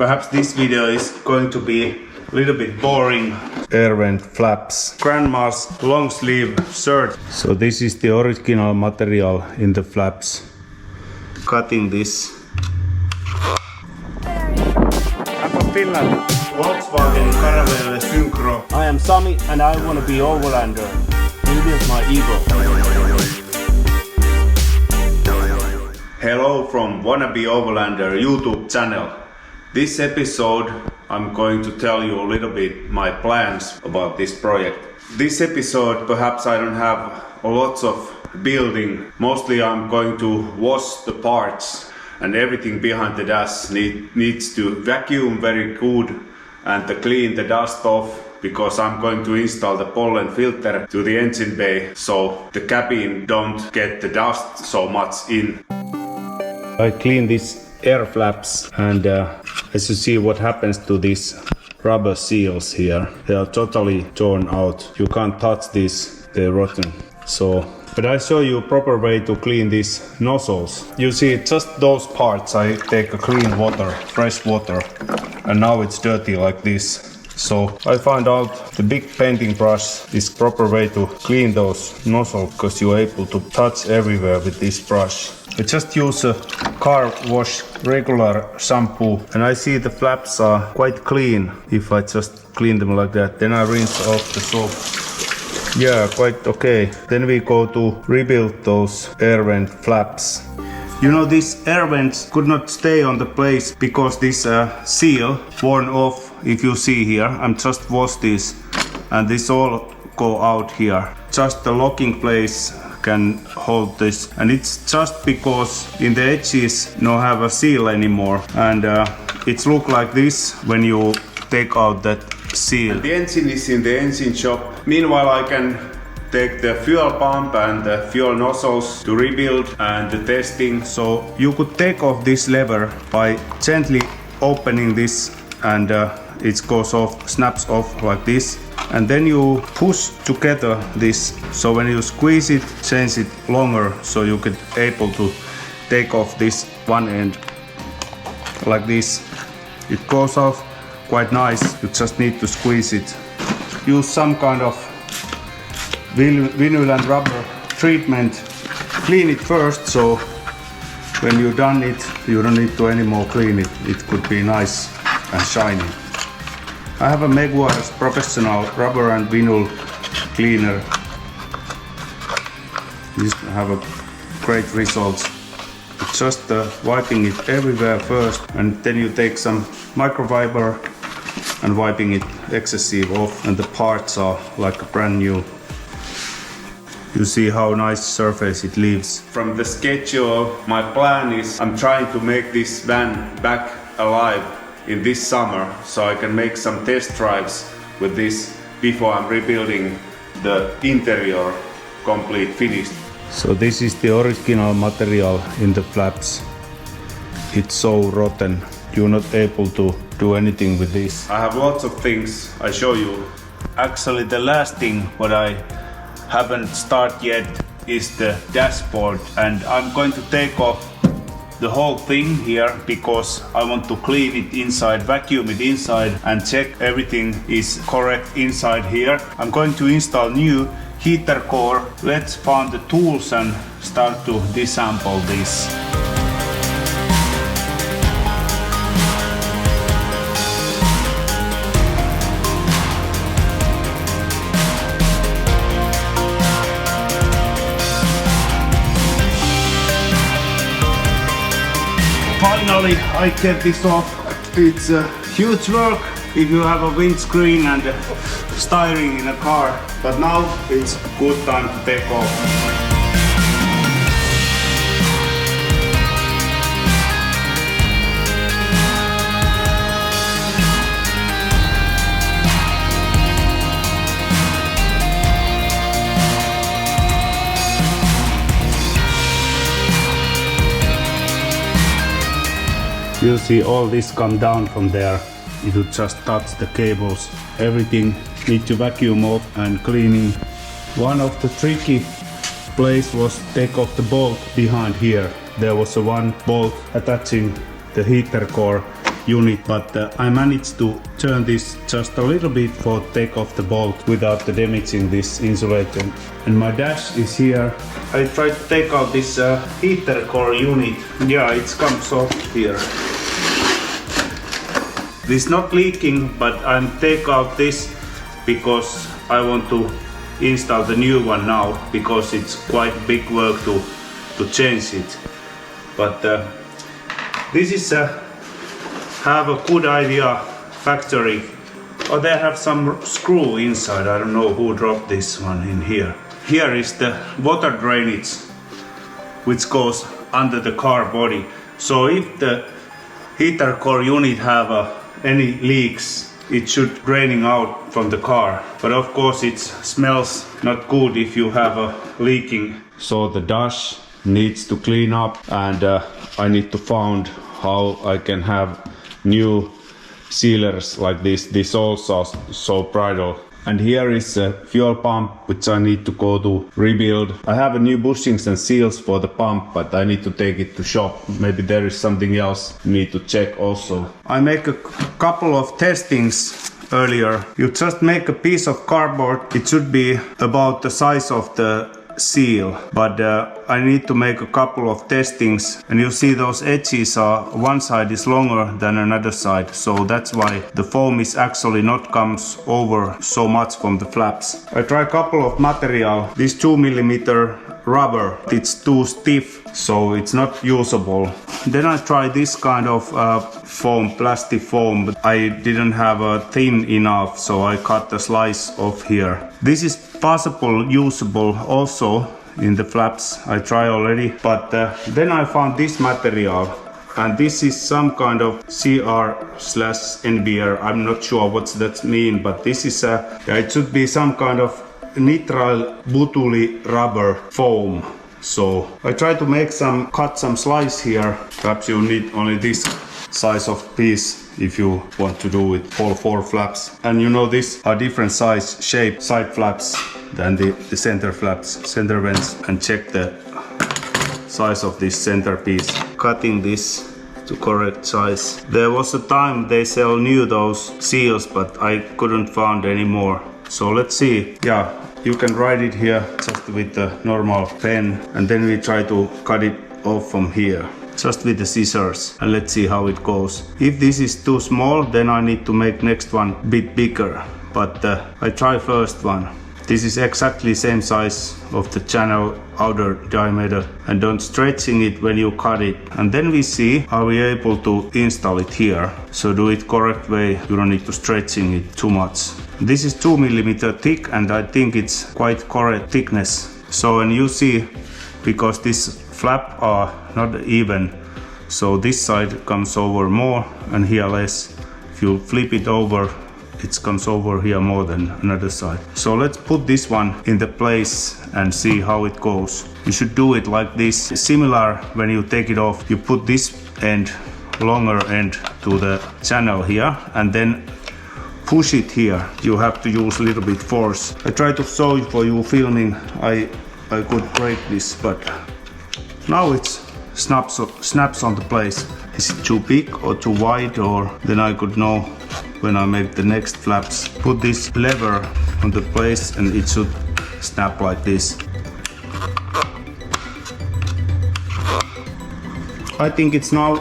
Perhaps this video is going to be a little bit boring. Air vent flaps. Grandma's long sleeve shirt. So this is the original material in the flaps. Cutting this. I'm from Finland. Volkswagen Caravelle Syncro. I am Sami and I want to be Overlander. Rebuild my ego. Hello from Wannabe Overlander YouTube channel. This episode I'm going to tell you a little bit my plans about this project. This episode perhaps I don't have a lot of building. Mostly I'm going to wash the parts and everything behind the dash needs to vacuum very good and to clean the dust off, because I'm going to install the pollen filter to the engine bay so the cabin don't get the dust so much in. I clean these air flaps and as you see what happens to these rubber seals here. They are totally torn out. You can't touch these, they're rotten. But I show you a proper way to clean these nozzles. You see just those parts I take a clean water, fresh water, and now it's dirty like this. So I found out the big painting brush is proper way to clean those nozzles, because you're able to touch everywhere with this brush. I just use a car wash regular shampoo and I see the flaps are quite clean if I just clean them like that. Then I rinse off the soap. Yeah, quite okay. Then we go to rebuild those air vent flaps. You know, these air vents could not stay on the place because this seal worn off. If you see here, I'm just wash this and this all go out here. Just the locking place can hold this, and it's just because in the edges no have a seal anymore, and it's look like this when you take out that seal. And the engine is in the engine shop. Meanwhile I can take the fuel pump and the fuel nozzles to rebuild and the testing. So you could take off this lever by gently opening this, and it goes off, snaps off like this. And then you push together this, so when you squeeze it, change it longer, so you get able to take off this one end like this. It goes off quite nice. You just need to squeeze it. Use some kind of vinyl and rubber treatment. Clean it first, so when you're done it, you don't need to anymore clean it. It could be nice and shiny. I have a Meguiar's professional rubber and vinyl cleaner. These have a great results. Just wiping it everywhere first, and then you take some microfiber and wiping it excessive off, and the parts are like brand new. You see how nice surface it leaves. From the schedule, my plan is I'm trying to make this van back alive in this summer, so I can make some test drives with this before I'm rebuilding the interior complete finished. So this is the original material in the flaps. It's so rotten. You're not able to do anything with this. I have lots of things I show you. Actually the last thing what I haven't started yet is the dashboard, and I'm going to take off the whole thing here because I want to clean it inside, vacuum it inside and check everything is correct inside here. I'm going to install new heater core. Let's find the tools and start to disassemble this. Finally I get this off. It's a huge work if you have a windscreen and steering in a car, but now it's good time to take off. You see all this come down from there. It will just touch the cables. Everything need to vacuum off and cleaning. One of the tricky place was take off the bolt behind here. There was a one bolt attaching the heater core. unit, but I managed to turn this just a little bit for take off the bolt without damaging this insulator. And my dash is here. I tried to take out this heater core unit. Yeah, it comes off here. This is not leaking, but I'm take out this because I want to install the new one now, because it's quite big work to change it. But this is have a good idea factory. Oh, they have some screw inside. I don't know who dropped this one in here. Here is the water drainage, which goes under the car body. So if the heater core unit have any leaks, it should draining out from the car. But of course it smells not good if you have a leaking. So the dash needs to clean up, and I need to find how I can have new sealers like this. This also so brittle. And here is a fuel pump which I need to go to rebuild. I have a new bushings and seals for the pump, but I need to take it to shop. Maybe there is something else I need to check also. I make a couple of testings earlier. You just make a piece of cardboard. It should be about the size of the seal, but I need to make a couple of testings, and you see those edges are one side is longer than another side, so that's why the foam is actually not comes over so much from the flaps. I try a couple of material. This 2mm rubber, it's too stiff, so it's not usable. Then I try this kind of foam, plastic foam, but I didn't have a thin enough, so I cut the slice off here. This is possible usable also in the flaps. I try already, but then I found this material, and this is some kind of CR/NBR. I'm not sure what that means, but this is it should be some kind of nitrile butyl rubber foam. So I try to make cut some slice here. Perhaps you need only this size of piece if you want to do it all 4 flaps. And you know, these are different size shape side flaps than the center flaps, center vents, and check the size of this center piece. Cutting this to correct size. There was a time they sell new those seals, but I couldn't find any more. So let's see. Yeah, you can write it here just with the normal pen, and then we try to cut it off from here just with the scissors, and let's see how it goes. If this is too small, then I need to make next one a bit bigger, but I try first one. This is exactly same size of the channel outer diameter, and don't stretching it when you cut it. And then we see are we able to install it here. So do it correct way, you don't need to stretching it too much. This is 2mm thick, and I think it's quite correct thickness. So when you see, because this flap are not even, so this side comes over more and here less. If you flip it over, it comes over here more than another side. So let's put this one in the place and see how it goes. You should do it like this. Similar when you take it off, you put this end, longer end, to the channel here, and then push it here. You have to use a little bit force. I try to show you for you filming. I could break this, but now it snaps on the place. Is it too big or too wide, or then I could know when I make the next flaps. Put this lever on the place and it should snap like this. I think it's now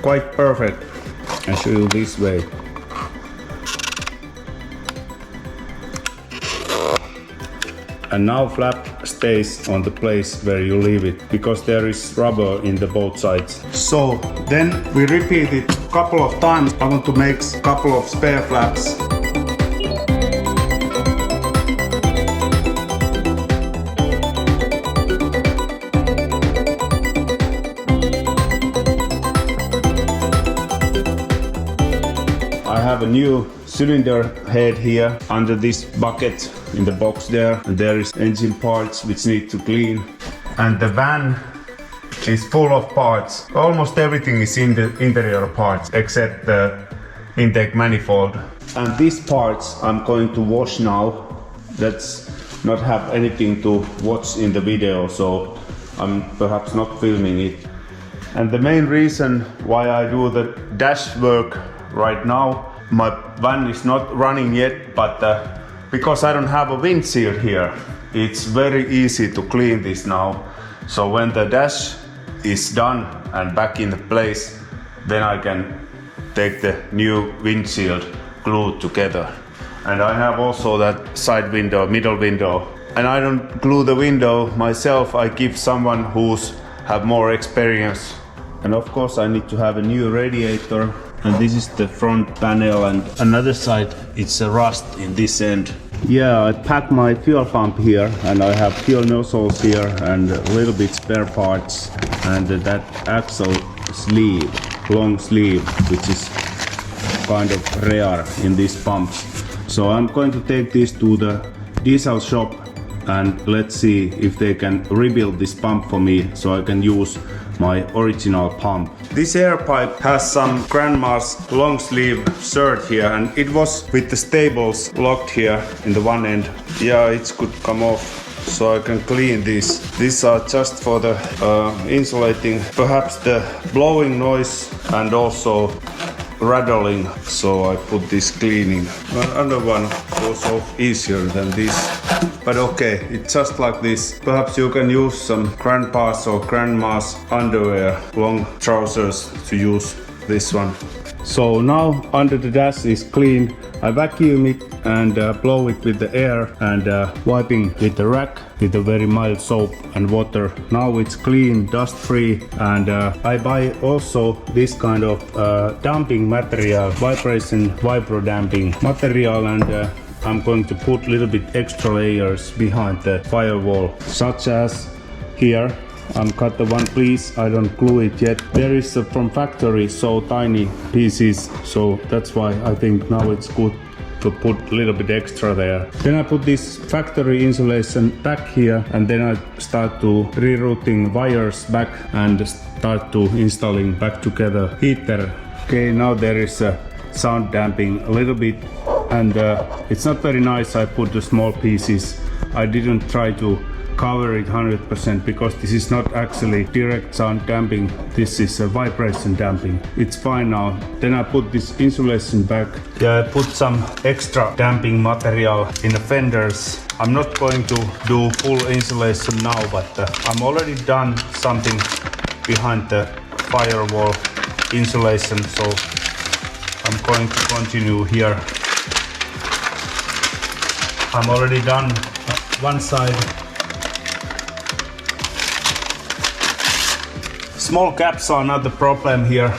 quite perfect. I'll show you this way. And now flap stays on the place where you leave it, because there is rubber in the both sides. So then we repeat it a couple of times. I want to make a couple of spare flaps. I have a new cylinder head here under this bucket in the box there, and there is engine parts which need to clean, and the van is full of parts. Almost everything is in the interior parts except the intake manifold, and these parts I'm going to wash now. That's not have anything to watch in the video, so I'm perhaps not filming it. And the main reason why I do the dash work right now, my van is not running yet, but because I don't have a windshield here, it's very easy to clean this now. So when the dash is done and back in place, then I can take the new windshield glued together. And I have also that side window, middle window. And I don't glue the window myself, I give someone who's have more experience. And of course I need to have a new radiator. And this is the front panel, and another side it's a rust in this end. Yeah, I packed my fuel pump here, and I have fuel nozzles here and a little bit spare parts, and that axle sleeve, long sleeve, which is kind of rare in these pumps. So I'm going to take this to the diesel shop and let's see if they can rebuild this pump for me so I can use my original pump. This air pipe has some grandma's long sleeve shirt here, and it was with the staples locked here in the one end. Yeah, it could come off, so I can clean these. These are just for the insulating, perhaps the blowing noise and also rattling, so I put this cleaning. Another one goes off easier than this, but okay, it's just like this. Perhaps you can use some grandpa's or grandma's underwear, long trousers, to use this one. So now under the dash is clean. I vacuum it and blow it with the air and wiping with the rack with a very mild soap and water. Now it's clean, dust free, and I buy also this kind of damping material, vibro damping material, and I'm going to put a little bit extra layers behind the firewall, such as here. I'm cut the one piece, I don't glue it yet. There is from factory so tiny pieces, so that's why I think now it's good to put a little bit extra there. Then I put this factory insulation back here, and then I start to rerouting wires back and start to installing back together heater. Okay, now there is sound damping a little bit, and it's not very nice. I put the small pieces. I didn't try to cover it 100% because this is not actually direct sound damping, this is a vibration damping. It's fine now. Then I put this insulation back. Yeah, I put some extra damping material in the fenders. I'm not going to do full insulation now, but I'm already done something behind the firewall insulation, so I'm going to continue here. I'm already done one side. Small gaps are not the problem here.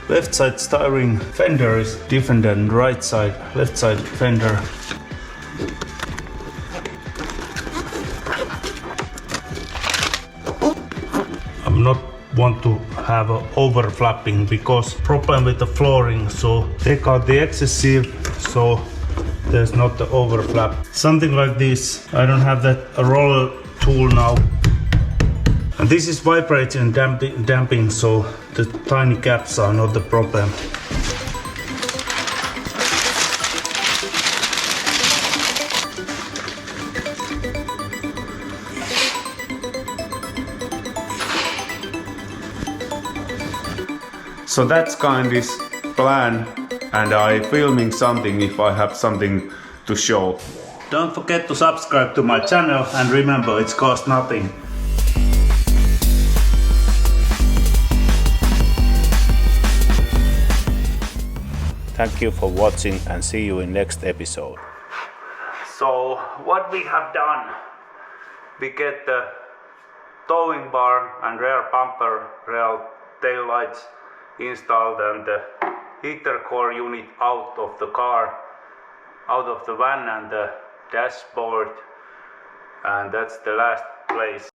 Left side steering fender is different than right side, left side fender. I'm not want to have a overflapping because problem with the flooring, so take out the excessive so there's not the overflap. Something like this. I don't have that roller tool now. And this is vibration damping, so the tiny gaps are not the problem. So that's kind of plan, and I'm filming something if I have something to show. Don't forget to subscribe to my channel, and remember, it costs nothing. Thank you for watching, and see you in next episode. So what we have done, we get the towing bar and rear bumper, rear tail lights installed, and the heater core unit out of the car, out of the van, and the dashboard, and that's the last place.